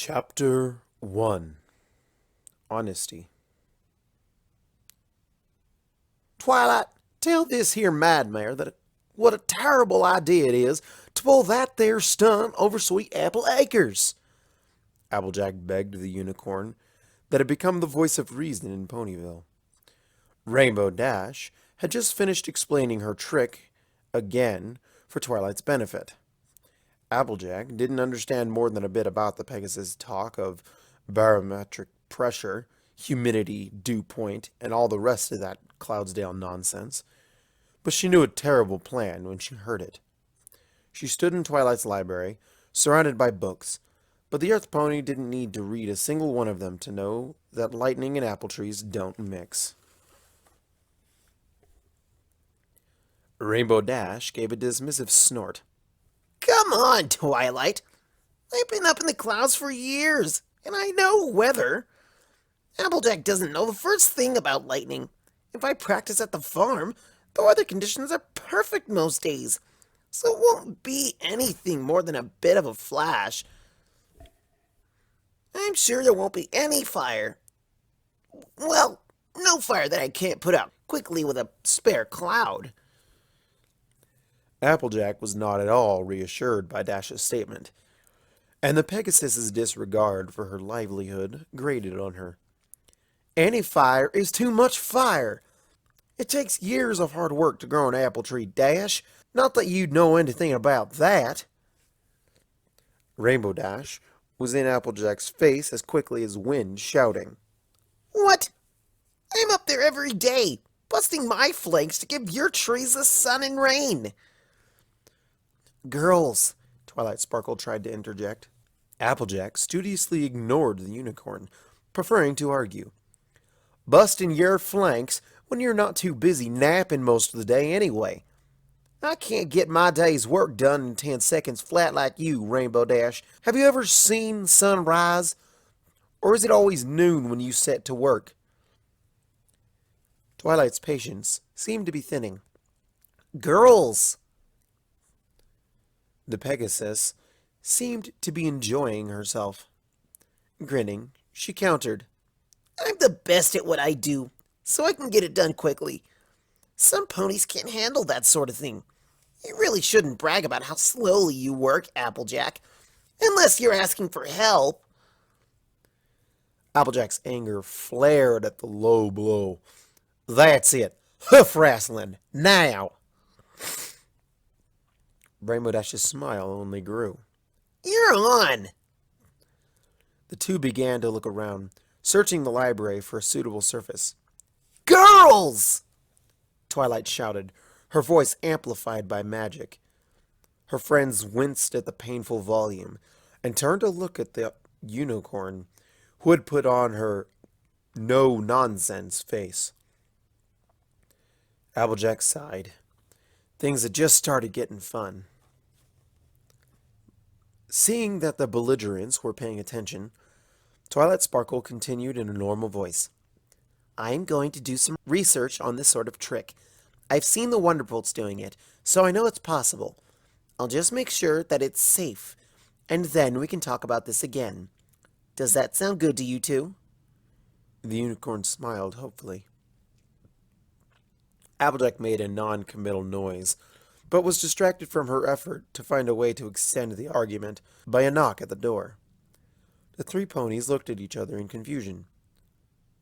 Chapter 1. Honesty. Twilight, tell this here madmare that what a terrible idea it is to pull that there stunt over Sweet Apple Acres. Applejack begged the unicorn that had become the voice of reason in Ponyville. Rainbow Dash had just finished explaining her trick again for Twilight's benefit. Applejack didn't understand more than a bit about the Pegasus talk of barometric pressure, humidity, dew point, and all the rest of that Cloudsdale nonsense, but she knew a terrible plan when she heard it. She stood in Twilight's library, surrounded by books, but the Earth Pony didn't need to read a single one of them to know that lightning and apple trees don't mix. Rainbow Dash gave a dismissive snort. Come on, Twilight. I've been up in the clouds for years, and I know weather. Applejack doesn't know the first thing about lightning. If I practice at the farm, the weather conditions are perfect most days, so it won't be anything more than a bit of a flash. I'm sure there won't be any fire. Well, no fire that I can't put out quickly with a spare cloud. Applejack was not at all reassured by Dash's statement, and the Pegasus's disregard for her livelihood grated on her. Any fire is too much fire. It takes years of hard work to grow an apple tree, Dash. Not that you'd know anything about that. Rainbow Dash was in Applejack's face as quickly as wind, shouting. What? I'm up there every day, busting my flanks to give your trees the sun and rain. Girls, Twilight Sparkle tried to interject. Applejack studiously ignored the unicorn, preferring to argue. Busting your flanks when you're not too busy napping most of the day anyway. I can't get my day's work done in 10 seconds flat like you, Rainbow Dash. Have you ever seen the sun rise? Or is it always noon when you set to work? Twilight's patience seemed to be thinning. Girls! The Pegasus seemed to be enjoying herself. Grinning, she countered. I'm the best at what I do, so I can get it done quickly. Some ponies can't handle that sort of thing. You really shouldn't brag about how slowly you work, Applejack, unless you're asking for help. Applejack's anger flared at the low blow. That's it. Hoof wrestling. Now. Rainbow Dash's smile only grew. You're on. The two began to look around, searching the library for a suitable surface. Girls! Twilight shouted, her voice amplified by magic. Her friends winced at the painful volume and turned to look at the unicorn, who had put on her no-nonsense face. Applejack sighed. Things had just started getting fun. Seeing that the belligerents were paying attention, Twilight Sparkle continued in a normal voice. I'm going to do some research on this sort of trick. I've seen the Wonderbolts doing it, so I know it's possible. I'll just make sure that it's safe, and then we can talk about this again. Does that sound good to you two? The unicorn smiled hopefully. Applejack made a non-committal noise, but was distracted from her effort to find a way to extend the argument by a knock at the door. The three ponies looked at each other in confusion.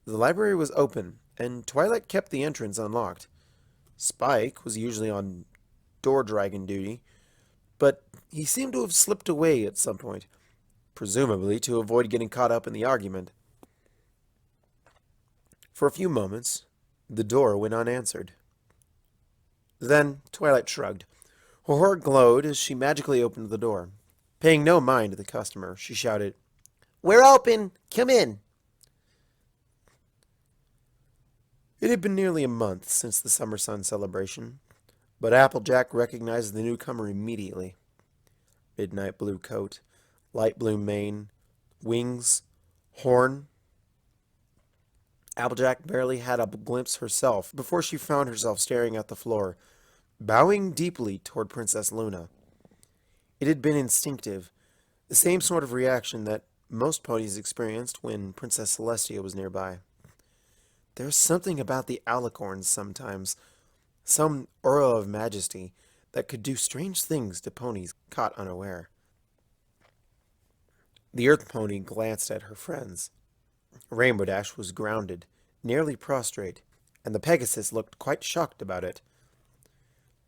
The library was open, and Twilight kept the entrance unlocked. Spike was usually on door dragon duty, but he seemed to have slipped away at some point, presumably to avoid getting caught up in the argument. For a few moments, the door went unanswered. Then Twilight shrugged. Her heart glowed as she magically opened the door. Paying no mind to the customer, she shouted, We're open! Come in! It had been nearly a month since the Summer Sun celebration, but Applejack recognized the newcomer immediately. Midnight blue coat, light blue mane, wings, horn. Applejack barely had a glimpse herself before she found herself staring at the floor, bowing deeply toward Princess Luna. It had been instinctive, the same sort of reaction that most ponies experienced when Princess Celestia was nearby. There's something about the alicorns sometimes, some aura of majesty, that could do strange things to ponies caught unaware. The Earth Pony glanced at her friends. Rainbow Dash was grounded, nearly prostrate, and the Pegasus looked quite shocked about it.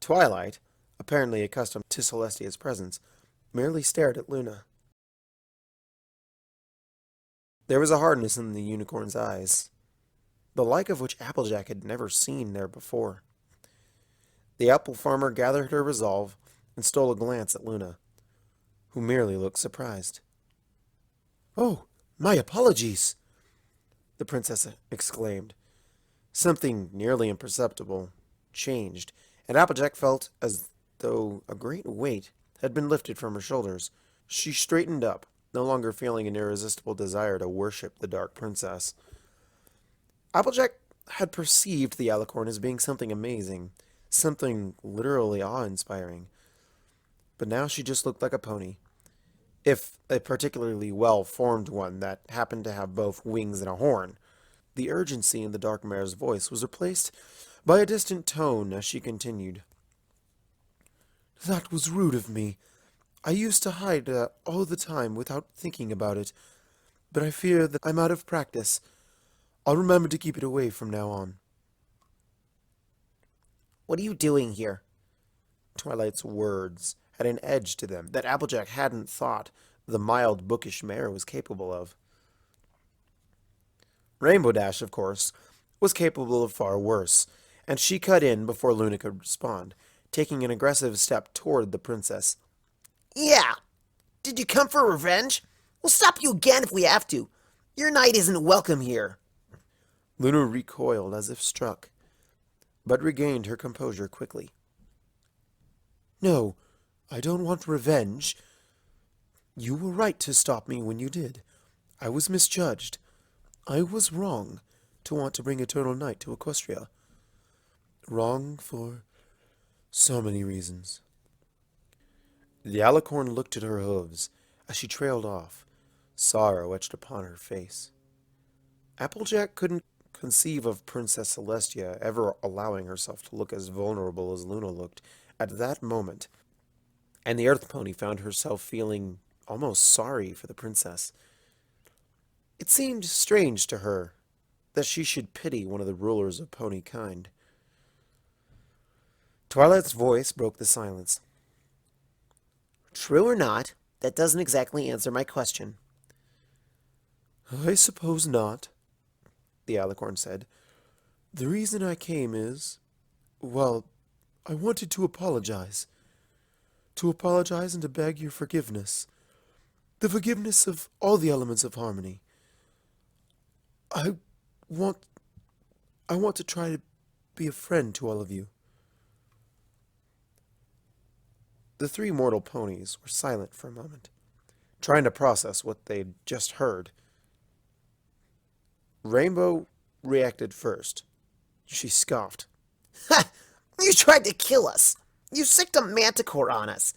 Twilight, apparently accustomed to Celestia's presence, merely stared at Luna. There was a hardness in the unicorn's eyes, the like of which Applejack had never seen there before. The apple farmer gathered her resolve and stole a glance at Luna, who merely looked surprised. "Oh, my apologies!" the princess exclaimed. Something nearly imperceptible changed, and Applejack felt as though a great weight had been lifted from her shoulders. She straightened up, no longer feeling an irresistible desire to worship the Dark Princess. Applejack had perceived the alicorn as being something amazing, something literally awe-inspiring. But now she just looked like a pony, if a particularly well-formed one that happened to have both wings and a horn. The urgency in the dark mare's voice was replaced by a distant tone as she continued. "That was rude of me. I used to hide all the time without thinking about it, but I fear that I'm out of practice. I'll remember to keep it away from now on." What are you doing here? Twilight's words had an edge to them that Applejack hadn't thought the mild, bookish mare was capable of. Rainbow Dash, of course, was capable of far worse, and she cut in before Luna could respond, taking an aggressive step toward the princess. Yeah. Did you come for revenge? We'll stop you again if we have to. Your knight isn't welcome here. Luna recoiled as if struck, but regained her composure quickly. "No, I don't want revenge. You were right to stop me when you did. I was misjudged. I was wrong to want to bring Eternal Night to Equestria. Wrong for so many reasons." The alicorn looked at her hooves as she trailed off, sorrow etched upon her face. Applejack couldn't conceive of Princess Celestia ever allowing herself to look as vulnerable as Luna looked at that moment, and the Earth Pony found herself feeling almost sorry for the princess. It seemed strange to her that she should pity one of the rulers of pony kind. Twilight's voice broke the silence. True or not, that doesn't exactly answer my question. "I suppose not," the alicorn said. "The reason I came is, well, I wanted to apologize. To apologize and to beg your forgiveness. The forgiveness of all the elements of harmony. I want to try to be a friend to all of you." The three mortal ponies were silent for a moment, trying to process what they'd just heard. Rainbow reacted first. She scoffed. Ha! You tried to kill us. You sicked a manticore on us.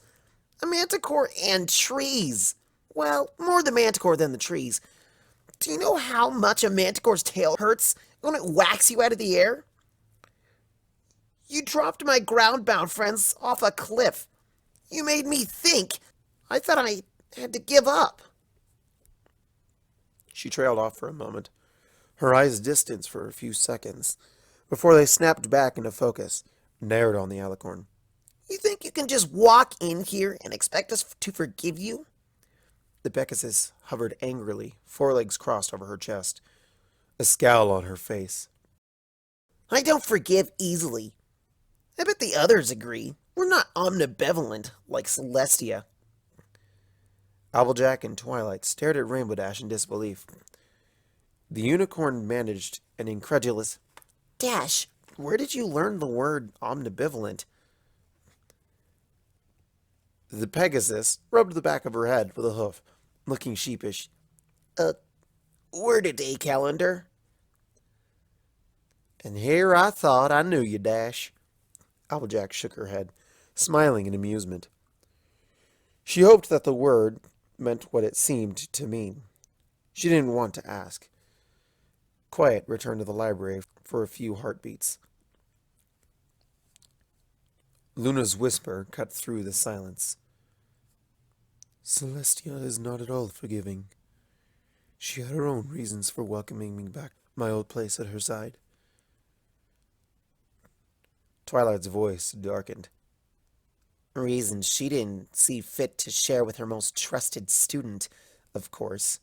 A manticore and trees. Well, more the manticore than the trees. Do you know how much a manticore's tail hurts when it whacks you out of the air? You dropped my ground-bound friends off a cliff. You made me think. I thought I had to give up. She trailed off for a moment, her eyes distant for a few seconds, before they snapped back into focus, narrowed on the alicorn. You think you can just walk in here and expect us to forgive you? The Pegasus hovered angrily, forelegs crossed over her chest, a scowl on her face. I don't forgive easily. I bet the others agree. We're not omnibenevolent like Celestia. Applejack and Twilight stared at Rainbow Dash in disbelief. The unicorn managed an incredulous, Dash, where did you learn the word omnibenevolent? The Pegasus rubbed the back of her head with a hoof, looking sheepish. Word a day calendar. And here I thought I knew you, Dash. Applejack shook her head, smiling in amusement. She hoped that the word meant what it seemed to mean, She didn't want to ask. Quiet returned to the library for a few heartbeats. Luna's whisper cut through the silence. Celestia is not at all forgiving. She had her own reasons for welcoming me back to my old place at her side. Twilight's voice darkened. Reasons she didn't see fit to share with her most trusted student, of course.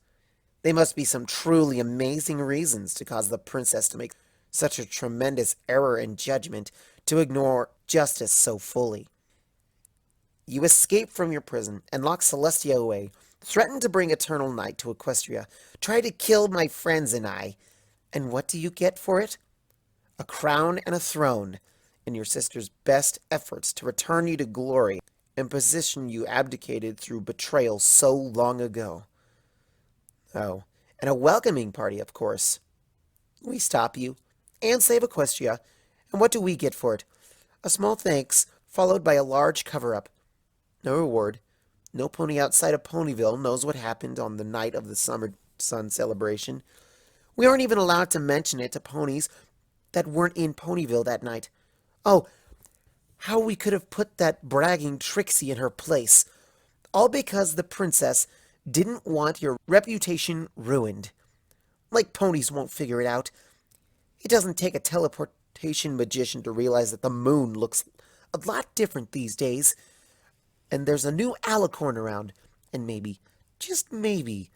They must be some truly amazing reasons to cause the princess to make such a tremendous error in judgment to ignore justice so fully. You escape from your prison and lock Celestia away, threaten to bring eternal night to Equestria, try to kill my friends and I, and what do you get for it? A crown and a throne, in your sister's best efforts to return you to glory and position you abdicated through betrayal so long ago. Oh, and a welcoming party, of course. We stop you, and save Equestria, and what do we get for it? A small thanks, followed by a large cover-up. No reward. No pony outside of Ponyville knows what happened on the night of the Summer Sun celebration. We aren't even allowed to mention it to ponies that weren't in Ponyville that night. Oh, how we could have put that bragging Trixie in her place. All because the princess didn't want your reputation ruined. Like ponies won't figure it out. It doesn't take a teleportation magician to realize that the moon looks a lot different these days. And there's a new alicorn around. And maybe, just maybe,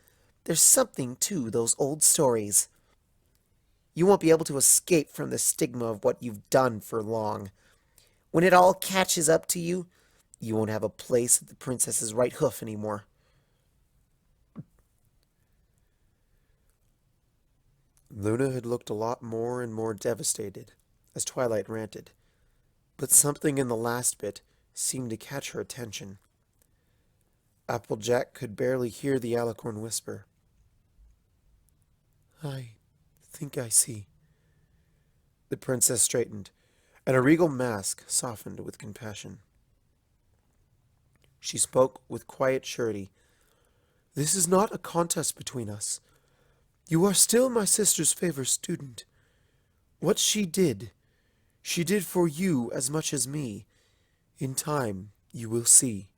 there's something to those old stories. You won't be able to escape from the stigma of what you've done for long. When it all catches up to you, you won't have a place at the princess's right hoof anymore. Luna had looked a lot more and more devastated as Twilight ranted, but something in the last bit seemed to catch her attention. Applejack could barely hear the alicorn whisper. I think I see. The princess straightened, and a regal mask softened with compassion. She spoke with quiet surety. This is not a contest between us. You are still my sister's favorite student. What she did for you as much as me. In time, you will see.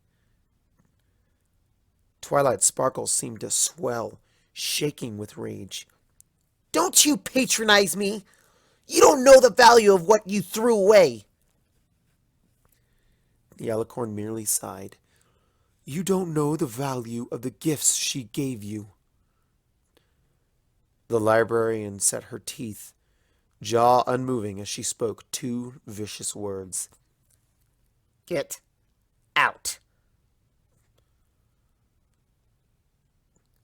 Twilight Sparkle seemed to swell, shaking with rage. Don't you patronize me! You don't know the value of what you threw away! The alicorn merely sighed. You don't know the value of the gifts she gave you. The librarian set her teeth, jaw unmoving as she spoke two vicious words. Get out.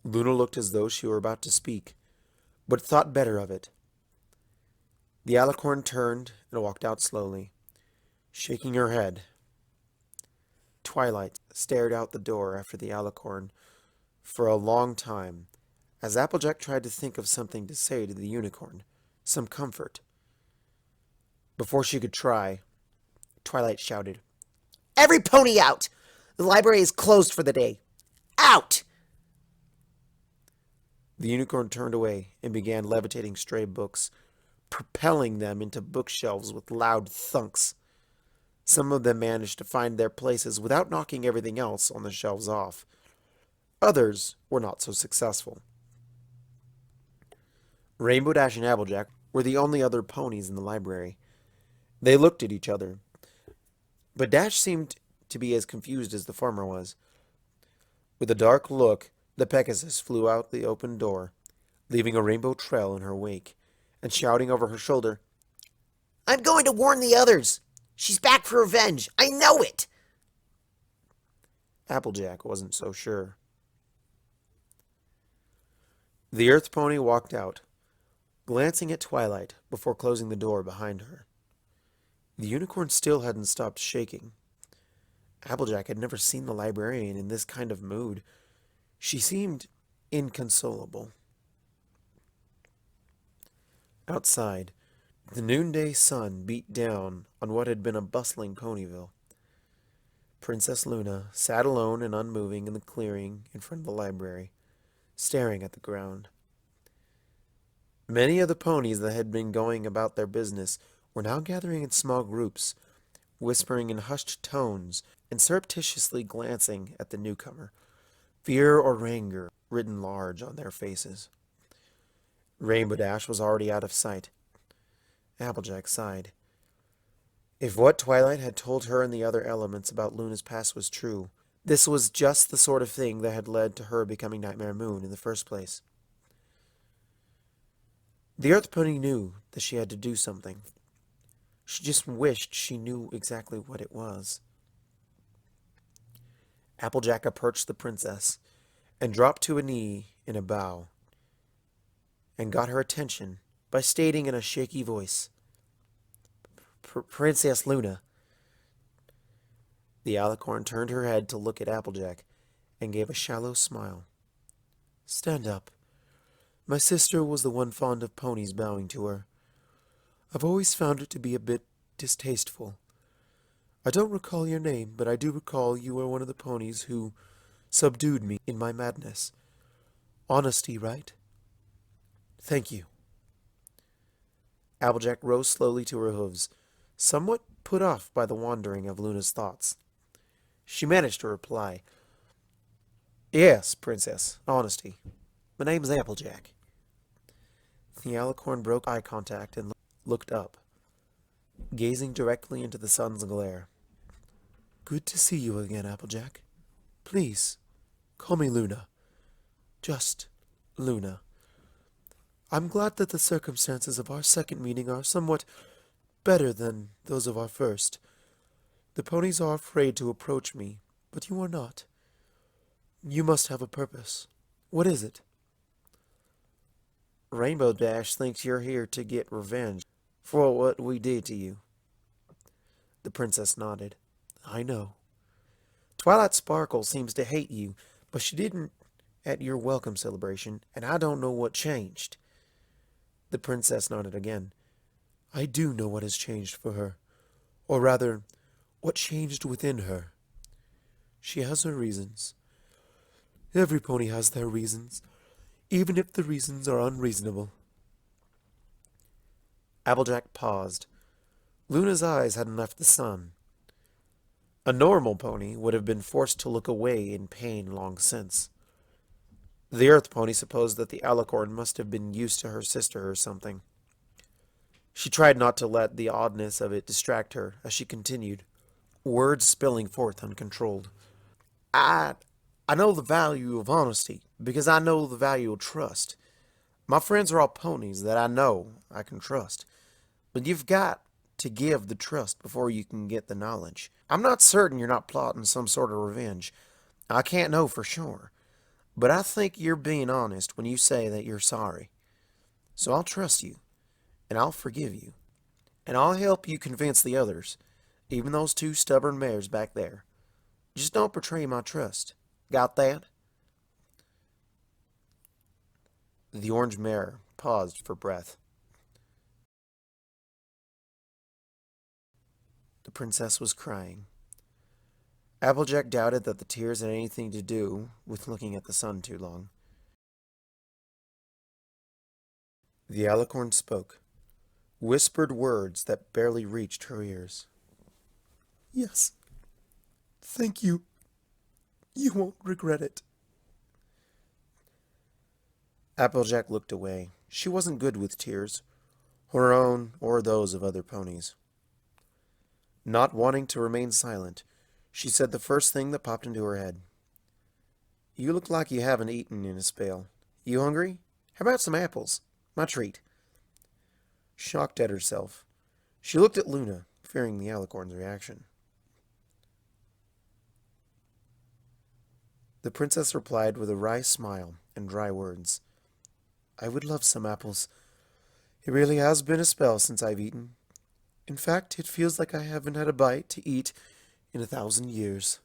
Luna looked as though she were about to speak, but thought better of it. The alicorn turned and walked out slowly, shaking her head. Twilight stared out the door after the alicorn for a long time, as Applejack tried to think of something to say to the unicorn, some comfort. Before she could try, Twilight shouted, Every pony out! The library is closed for the day. Out! The unicorn turned away and began levitating stray books, propelling them into bookshelves with loud thunks. Some of them managed to find their places without knocking everything else on the shelves off. Others were not so successful. Rainbow Dash and Applejack were the only other ponies in the library. They looked at each other, but Dash seemed to be as confused as the farmer was. With a dark look, the Pegasus flew out the open door, leaving a rainbow trail in her wake, and shouting over her shoulder, I'm going to warn the others. She's back for revenge. I know it. Applejack wasn't so sure. The Earth Pony walked out, glancing at Twilight before closing the door behind her. The unicorn still hadn't stopped shaking. Applejack had never seen the librarian in this kind of mood. She seemed inconsolable. Outside, the noonday sun beat down on what had been a bustling Ponyville. Princess Luna sat alone and unmoving in the clearing in front of the library, staring at the ground. Many of the ponies that had been going about their business were now gathering in small groups, whispering in hushed tones and surreptitiously glancing at the newcomer, fear or anger written large on their faces. Rainbow Dash was already out of sight. Applejack sighed. If what Twilight had told her and the other elements about Luna's past was true, this was just the sort of thing that had led to her becoming Nightmare Moon in the first place. The Earth Pony knew that she had to do something. She just wished she knew exactly what it was. Applejack approached the princess and dropped to a knee in a bow and got her attention by stating in a shaky voice, "Princess Luna." The alicorn turned her head to look at Applejack and gave a shallow smile. "Stand up. My sister was the one fond of ponies bowing to her. I've always found it to be a bit distasteful. I don't recall your name, but I do recall you were one of the ponies who subdued me in my madness. Honesty, right? Thank you." Applejack rose slowly to her hooves, somewhat put off by the wandering of Luna's thoughts. She managed to reply, "Yes, Princess, Honesty. My name's Applejack." The alicorn broke eye contact and looked up, gazing directly into the sun's glare. "Good to see you again, Applejack. Please, call me Luna. Just Luna. I'm glad that the circumstances of our second meeting are somewhat better than those of our first. The ponies are afraid to approach me, but you are not. You must have a purpose. What is it?" "Rainbow Dash thinks you're here to get revenge for what we did to you." The princess nodded. "I know. Twilight Sparkle seems to hate you, but she didn't at your welcome celebration, and I don't know what changed." The princess nodded again. "I do know what has changed for her, or rather, what changed within her. She has her reasons. Every pony has their reasons, even if the reasons are unreasonable." Applejack paused. Luna's eyes hadn't left the sun. A normal pony would have been forced to look away in pain long since. The Earth Pony supposed that the alicorn must have been used to her sister or something. She tried not to let the oddness of it distract her as she continued, words spilling forth uncontrolled. I know the value of honesty because I know the value of trust. My friends are all ponies that I know I can trust. But you've got to give the trust before you can get the knowledge. I'm not certain you're not plotting some sort of revenge. I can't know for sure. But I think you're being honest when you say that you're sorry. So I'll trust you, and I'll forgive you, and I'll help you convince the others, even those two stubborn mares back there. Just don't betray my trust. Got that?" The orange mare paused for breath. The princess was crying. Applejack doubted that the tears had anything to do with looking at the sun too long. The alicorn spoke, whispered words that barely reached her ears. "Yes, thank you. You won't regret it." Applejack looked away. She wasn't good with tears, her own or those of other ponies. Not wanting to remain silent, she said the first thing that popped into her head. "You look like you haven't eaten in a spell. You hungry? How about some apples? My treat." Shocked at herself, she looked at Luna, fearing the alicorn's reaction. The princess replied with a wry smile and dry words. "I would love some apples. It really has been a spell since I've eaten. In fact, it feels like I haven't had a bite to eat in 1,000 years."